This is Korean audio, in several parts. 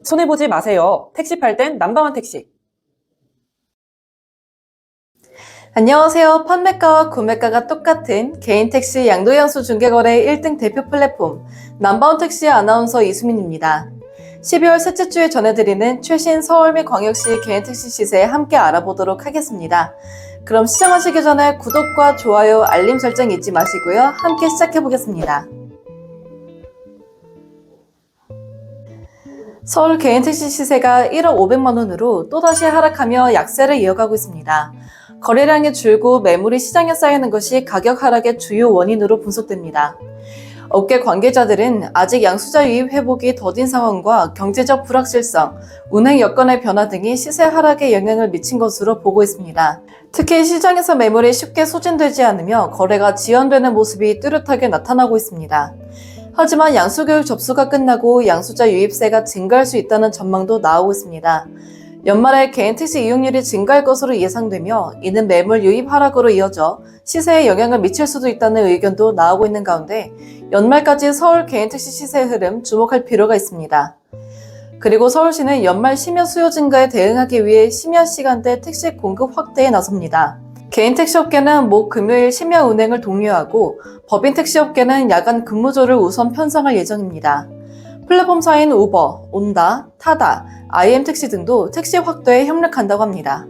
손해보지 마세요. 택시 팔 땐 넘버원 택시. 안녕하세요. 판매가와 구매가가 똑같은 개인 택시 양도양수 중개거래 1등 대표 플랫폼 넘버원 택시 아나운서 이수민입니다. 12월 셋째 주에 전해드리는 최신 서울 및 광역시 개인 택시 시세 함께 알아보도록 하겠습니다. 그럼 시청하시기 전에 구독과 좋아요, 알림 설정 잊지 마시고요. 함께 시작해보겠습니다. 서울 개인 택시 시세가 1억 500만 원으로 또다시 하락하며 약세를 이어가고 있습니다. 거래량이 줄고 매물이 시장에 쌓이는 것이 가격 하락의 주요 원인으로 분석됩니다. 업계 관계자들은 아직 양수자 유입 회복이 더딘 상황과 경제적 불확실성, 운행 여건의 변화 등이 시세 하락에 영향을 미친 것으로 보고 있습니다. 특히 시장에서 매물이 쉽게 소진되지 않으며 거래가 지연되는 모습이 뚜렷하게 나타나고 있습니다. 하지만 양수교육 접수가 끝나고 양수자 유입세가 증가할 수 있다는 전망도 나오고 있습니다. 연말에 개인 택시 이용률이 증가할 것으로 예상되며 이는 매물 유입 하락으로 이어져 시세에 영향을 미칠 수도 있다는 의견도 나오고 있는 가운데 연말까지 서울 개인 택시 시세 흐름 주목할 필요가 있습니다. 그리고 서울시는 연말 심야 수요 증가에 대응하기 위해 심야 시간대 택시 공급 확대에 나섭니다. 개인 택시업계는 목 금요일 심야 운행을 독려하고 법인 택시업계는 야간 근무조를 우선 편성할 예정입니다. 플랫폼사인 우버, 온다, 타다, IM택시 등도 택시 확대에 협력한다고 합니다.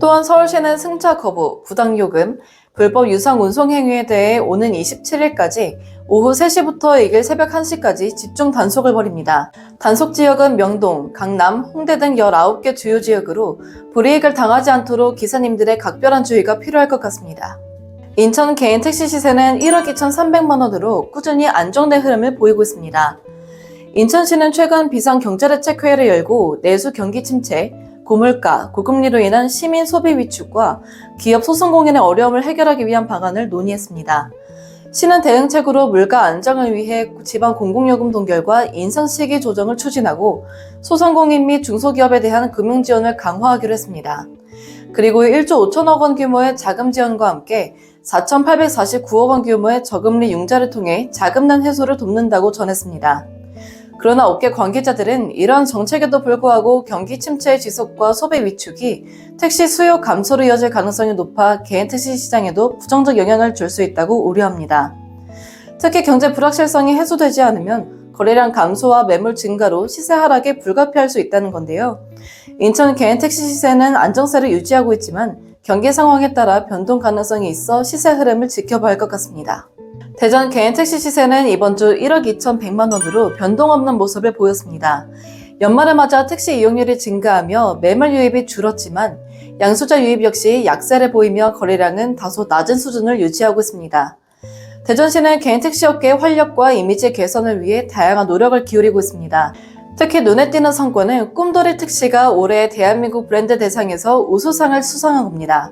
또한 서울시는 승차 거부, 부당요금, 불법 유상 운송 행위에 대해 오는 27일까지 오후 3시부터 이길 새벽 1시까지 집중 단속을 벌입니다. 단속 지역은 명동, 강남, 홍대 등 19개 주요 지역으로 불이익을 당하지 않도록 기사님들의 각별한 주의가 필요할 것 같습니다. 인천 개인 택시 시세는 1억 2,300만 원으로 꾸준히 안정된 흐름을 보이고 있습니다. 인천시는 최근 비상경제대책회의를 열고 내수 경기 침체, 고물가, 고금리로 인한 시민 소비 위축과 기업 소송 공인의 어려움을 해결하기 위한 방안을 논의했습니다. 시는 대응책으로 물가 안정을 위해 지방 공공요금 동결과 인상 시기 조정을 추진하고 소상 공인 및 중소기업에 대한 금융 지원을 강화하기로 했습니다. 그리고 1조 5천억 원 규모의 자금 지원과 함께 4,849억 원 규모의 저금리 융자를 통해 자금난 해소를 돕는다고 전했습니다. 그러나 업계 관계자들은 이러한 정책에도 불구하고 경기 침체의 지속과 소비 위축이 택시 수요 감소로 이어질 가능성이 높아 개인 택시 시장에도 부정적 영향을 줄 수 있다고 우려합니다. 특히 경제 불확실성이 해소되지 않으면 거래량 감소와 매물 증가로 시세 하락이 불가피할 수 있다는 건데요. 인천 개인 택시 시세는 안정세를 유지하고 있지만 경기 상황에 따라 변동 가능성이 있어 시세 흐름을 지켜봐야 할 것 같습니다. 대전 개인 택시 시세는 이번 주 1억 2,100만 원으로 변동 없는 모습을 보였습니다. 연말을 맞아 택시 이용률이 증가하며 매물 유입이 줄었지만 양수자 유입 역시 약세를 보이며 거래량은 다소 낮은 수준을 유지하고 있습니다. 대전시는 개인 택시 업계의 활력과 이미지 개선을 위해 다양한 노력을 기울이고 있습니다. 특히 눈에 띄는 성과는 꿈돌이 택시가 올해 대한민국 브랜드 대상에서 우수상을 수상한 겁니다.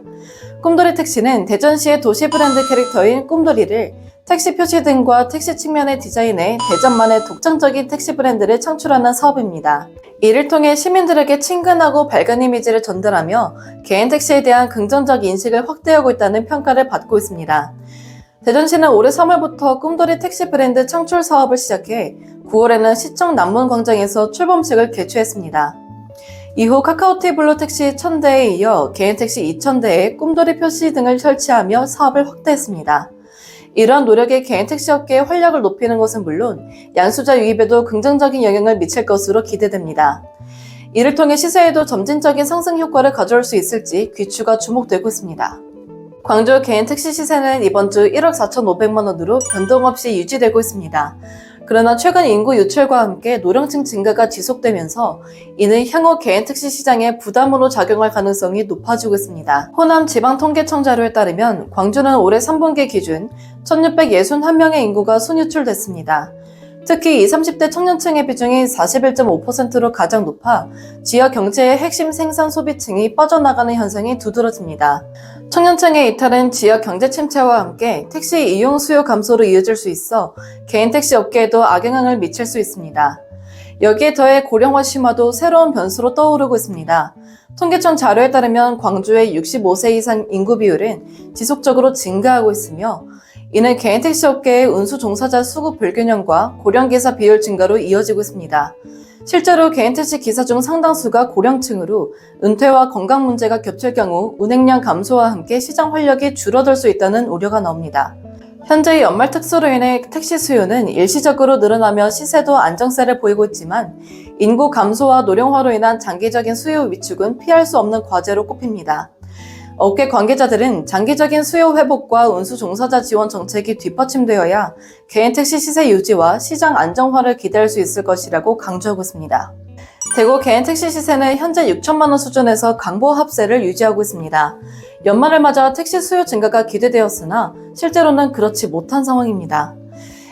꿈돌이 택시는 대전시의 도시 브랜드 캐릭터인 꿈돌이를 택시 표시 등과 택시 측면의 디자인에 대전만의 독창적인 택시 브랜드를 창출하는 사업입니다. 이를 통해 시민들에게 친근하고 밝은 이미지를 전달하며 개인 택시에 대한 긍정적 인식을 확대하고 있다는 평가를 받고 있습니다. 대전시는 올해 3월부터 꿈돌이 택시 브랜드 창출 사업을 시작해 9월에는 시청 남문광장에서 출범식을 개최했습니다. 이후 카카오티 블루 택시 1,000대에 이어 개인 택시 2,000대에 꿈돌이 표시 등을 설치하며 사업을 확대했습니다. 이러한 노력이 개인 택시 업계의 활력을 높이는 것은 물론 양수자 유입에도 긍정적인 영향을 미칠 것으로 기대됩니다. 이를 통해 시세에도 점진적인 상승 효과를 가져올 수 있을지 귀추가 주목되고 있습니다. 광주 개인 택시 시세는 이번 주 1억 4,500만 원으로 변동 없이 유지되고 있습니다. 그러나 최근 인구 유출과 함께 노령층 증가가 지속되면서 이는 향후 개인 택시 시장에 부담으로 작용할 가능성이 높아지고 있습니다. 호남 지방통계청 자료에 따르면 광주는 올해 3분기 기준 1,661명의 인구가 순유출됐습니다. 특히 20, 30대 청년층의 비중이 41.5%로 가장 높아 지역 경제의 핵심 생산 소비층이 빠져나가는 현상이 두드러집니다. 청년층의 이탈은 지역 경제 침체와 함께 택시 이용 수요 감소로 이어질 수 있어 개인 택시 업계에도 악영향을 미칠 수 있습니다. 여기에 더해 고령화 심화도 새로운 변수로 떠오르고 있습니다. 통계청 자료에 따르면 광주의 65세 이상 인구 비율은 지속적으로 증가하고 있으며 이는 개인 택시 업계의 운수 종사자 수급 불균형과 고령 기사 비율 증가로 이어지고 있습니다. 실제로 개인 택시 기사 중 상당수가 고령층으로 은퇴와 건강 문제가 겹칠 경우 운행량 감소와 함께 시장 활력이 줄어들 수 있다는 우려가 나옵니다. 현재 연말 특수로 인해 택시 수요는 일시적으로 늘어나며 시세도 안정세를 보이고 있지만 인구 감소와 노령화로 인한 장기적인 수요 위축은 피할 수 없는 과제로 꼽힙니다. 업계 관계자들은 장기적인 수요 회복과 운수 종사자 지원 정책이 뒷받침되어야 개인 택시 시세 유지와 시장 안정화를 기대할 수 있을 것이라고 강조하고 있습니다. 대구 개인 택시 시세는 현재 6천만 원 수준에서 강보 합세를 유지하고 있습니다. 연말을 맞아 택시 수요 증가가 기대되었으나 실제로는 그렇지 못한 상황입니다.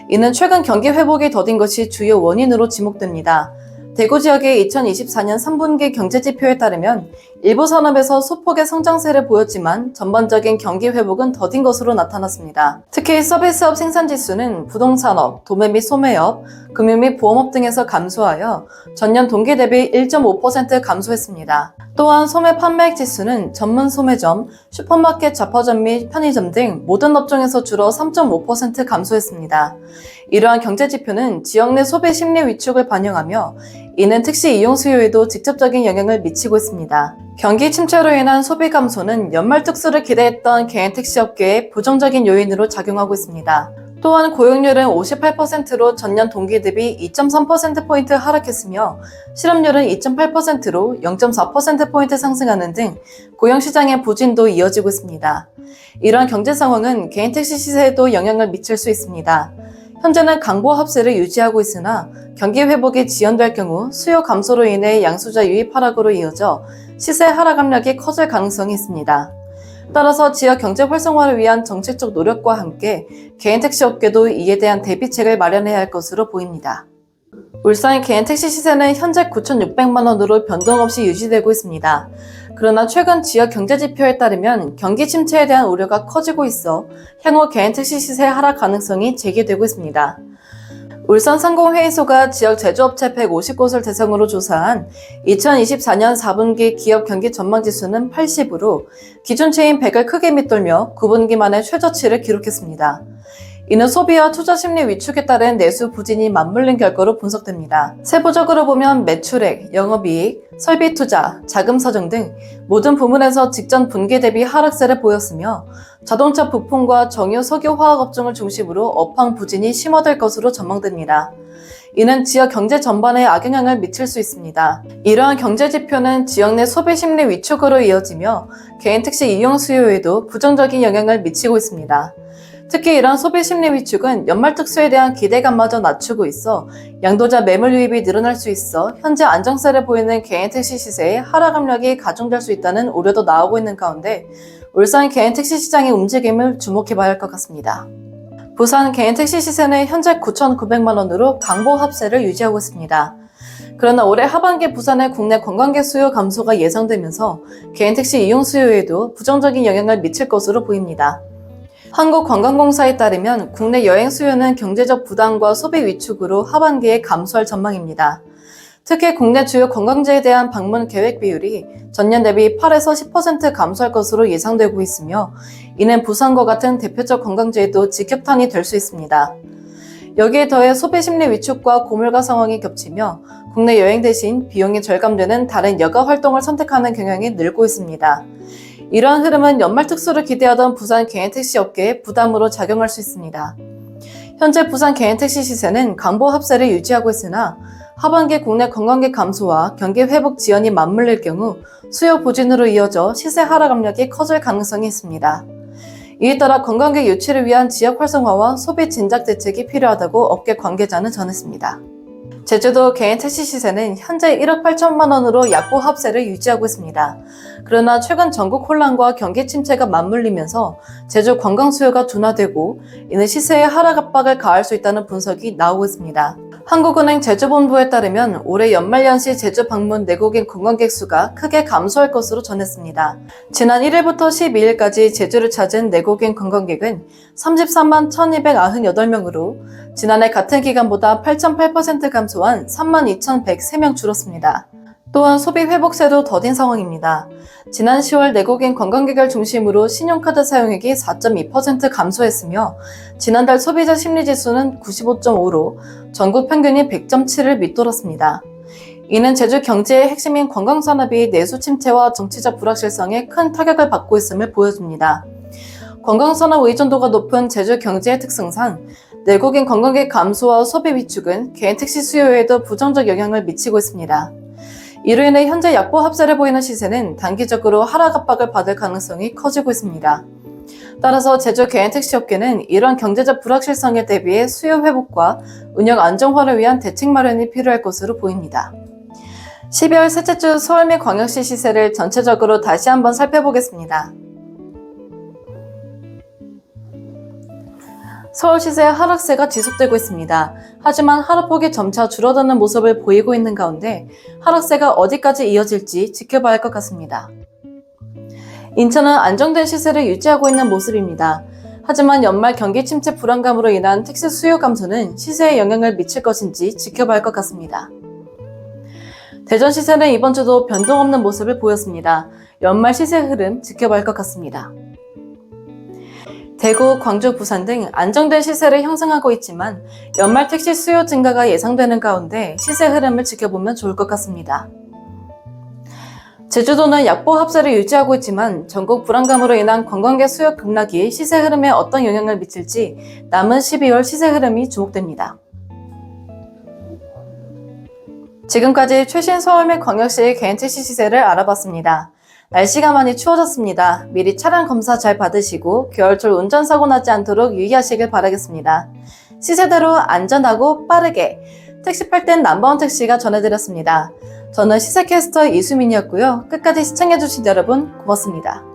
이는 최근 경기 회복이 더딘 것이 주요 원인으로 지목됩니다. 대구 지역의 2024년 3분기 경제지표에 따르면 일부 산업에서 소폭의 성장세를 보였지만 전반적인 경기 회복은 더딘 것으로 나타났습니다. 특히 서비스업 생산지수는 부동산업, 도매 및 소매업, 금융 및 보험업 등에서 감소하여 전년 동기 대비 1.5% 감소했습니다. 또한 소매 판매액 지수는 전문 소매점, 슈퍼마켓 잡화점 및 편의점 등 모든 업종에서 줄어 3.5% 감소했습니다. 이러한 경제지표는 지역 내 소비 심리 위축을 반영하며 이는 택시 이용 수요에도 직접적인 영향을 미치고 있습니다. 경기 침체로 인한 소비 감소는 연말 특수를 기대했던 개인 택시 업계에 부정적인 요인으로 작용하고 있습니다. 또한 고용률은 58%로 전년 동기 대비 2.3%포인트 하락했으며 실업률은 2.8%로 0.4%포인트 상승하는 등 고용시장의 부진도 이어지고 있습니다. 이러한 경제 상황은 개인 택시 시세에도 영향을 미칠 수 있습니다. 현재는 강보 합세를 유지하고 있으나 경기 회복이 지연될 경우 수요 감소로 인해 양수자 유입 하락으로 이어져 시세 하락 압력이 커질 가능성이 있습니다. 따라서 지역 경제 활성화를 위한 정책적 노력과 함께 개인 택시 업계도 이에 대한 대비책을 마련해야 할 것으로 보입니다. 울산 개인 택시 시세는 현재 9,600만 원으로 변동 없이 유지되고 있습니다. 그러나 최근 지역 경제 지표에 따르면 경기 침체에 대한 우려가 커지고 있어 향후 개인 택시 시세 하락 가능성이 제기되고 있습니다. 울산 상공회의소가 지역 제조업체 150곳을 대상으로 조사한 2024년 4분기 기업 경기 전망지수는 80으로 기준치인 100을 크게 밑돌며 9분기 만에 최저치를 기록했습니다. 이는 소비와 투자 심리 위축에 따른 내수 부진이 맞물린 결과로 분석됩니다. 세부적으로 보면 매출액, 영업이익, 설비 투자, 자금 사정 등 모든 부문에서 직전 분기 대비 하락세를 보였으며 자동차 부품과 정유 석유 화학 업종을 중심으로 업황 부진이 심화될 것으로 전망됩니다. 이는 지역 경제 전반에 악영향을 미칠 수 있습니다. 이러한 경제 지표는 지역 내 소비 심리 위축으로 이어지며 개인 택시 이용 수요에도 부정적인 영향을 미치고 있습니다. 특히 이러한 소비 심리 위축은 연말 특수에 대한 기대감마저 낮추고 있어 양도자 매물 유입이 늘어날 수 있어 현재 안정세를 보이는 개인 택시 시세에 하락 압력이 가중될 수 있다는 우려도 나오고 있는 가운데 울산 개인 택시 시장의 움직임을 주목해봐야 할 것 같습니다. 부산 개인 택시 시세는 현재 9,900만 원으로 강보 합세를 유지하고 있습니다. 그러나 올해 하반기 부산의 국내 관광객 수요 감소가 예상되면서 개인 택시 이용 수요에도 부정적인 영향을 미칠 것으로 보입니다. 한국관광공사에 따르면 국내 여행 수요는 경제적 부담과 소비 위축으로 하반기에 감소할 전망입니다. 특히 국내 주요 관광지에 대한 방문 계획 비율이 전년 대비 8에서 10% 감소할 것으로 예상되고 있으며 이는 부산과 같은 대표적 관광지에도 직격탄이 될 수 있습니다. 여기에 더해 소비 심리 위축과 고물가 상황이 겹치며 국내 여행 대신 비용이 절감되는 다른 여가 활동을 선택하는 경향이 늘고 있습니다. 이러한 흐름은 연말 특수를 기대하던 부산 개인 택시 업계에 부담으로 작용할 수 있습니다. 현재 부산 개인 택시 시세는 강보 합세를 유지하고 있으나 하반기 국내 관광객 감소와 경기 회복 지연이 맞물릴 경우 수요 부진으로 이어져 시세 하락 압력이 커질 가능성이 있습니다. 이에 따라 관광객 유치를 위한 지역 활성화와 소비 진작 대책이 필요하다고 업계 관계자는 전했습니다. 제주도 개인 택시 시세는 현재 1억 8천만 원으로 약보 합세를 유지하고 있습니다. 그러나 최근 전국 혼란과 경기 침체가 맞물리면서 제주 관광 수요가 둔화되고 이는 시세에 하락 압박을 가할 수 있다는 분석이 나오고 있습니다. 한국은행 제주본부에 따르면 올해 연말연시 제주 방문 내국인 관광객 수가 크게 감소할 것으로 전했습니다. 지난 1일부터 12일까지 제주를 찾은 내국인 관광객은 33만 1298명으로 지난해 같은 기간보다 8.8% 감소한 32,103명 줄었습니다. 또한 소비 회복세도 더딘 상황입니다. 지난 10월 내국인 관광객을 중심으로 신용카드 사용액이 4.2% 감소했으며 지난달 소비자 심리지수는 95.5로 전국 평균이 100.7을 밑돌았습니다. 이는 제주 경제의 핵심인 관광산업이 내수 침체와 정치적 불확실성에 큰 타격을 받고 있음을 보여줍니다. 관광산업 의존도가 높은 제주 경제의 특성상 내국인 관광객 감소와 소비 위축은 개인 택시 수요에도 부정적 영향을 미치고 있습니다. 이로 인해 현재 약보 합세를 보이는 시세는 단기적으로 하락 압박을 받을 가능성이 커지고 있습니다. 따라서 제주 개인 택시업계는 이런 경제적 불확실성에 대비해 수요 회복과 운영 안정화를 위한 대책 마련이 필요할 것으로 보입니다. 12월 셋째 주 서울 및 광역시 시세를 전체적으로 다시 한번 살펴보겠습니다. 서울 시세의 하락세가 지속되고 있습니다. 하지만 하락폭이 점차 줄어드는 모습을 보이고 있는 가운데 하락세가 어디까지 이어질지 지켜봐야 할 것 같습니다. 인천은 안정된 시세를 유지하고 있는 모습입니다. 하지만 연말 경기 침체 불안감으로 인한 택시 수요 감소는 시세에 영향을 미칠 것인지 지켜봐야 할 것 같습니다. 대전 시세는 이번 주도 변동 없는 모습을 보였습니다. 연말 시세 흐름 지켜봐야 할 것 같습니다. 대구, 광주, 부산 등 안정된 시세를 형성하고 있지만 연말 택시 수요 증가가 예상되는 가운데 시세 흐름을 지켜보면 좋을 것 같습니다. 제주도는 약보 합세를 유지하고 있지만 전국 불안감으로 인한 관광객 수요 급락이 시세 흐름에 어떤 영향을 미칠지 남은 12월 시세 흐름이 주목됩니다. 지금까지 최신 서울 및 광역시의 개인 택시 시세를 알아봤습니다. 날씨가 많이 추워졌습니다. 미리 차량 검사 잘 받으시고 겨울철 운전사고 나지 않도록 유의하시길 바라겠습니다. 시세대로 안전하고 빠르게 택시 팔 땐 넘버원 택시가 전해드렸습니다. 저는 시세캐스터 이수민이었고요. 끝까지 시청해주신 여러분 고맙습니다.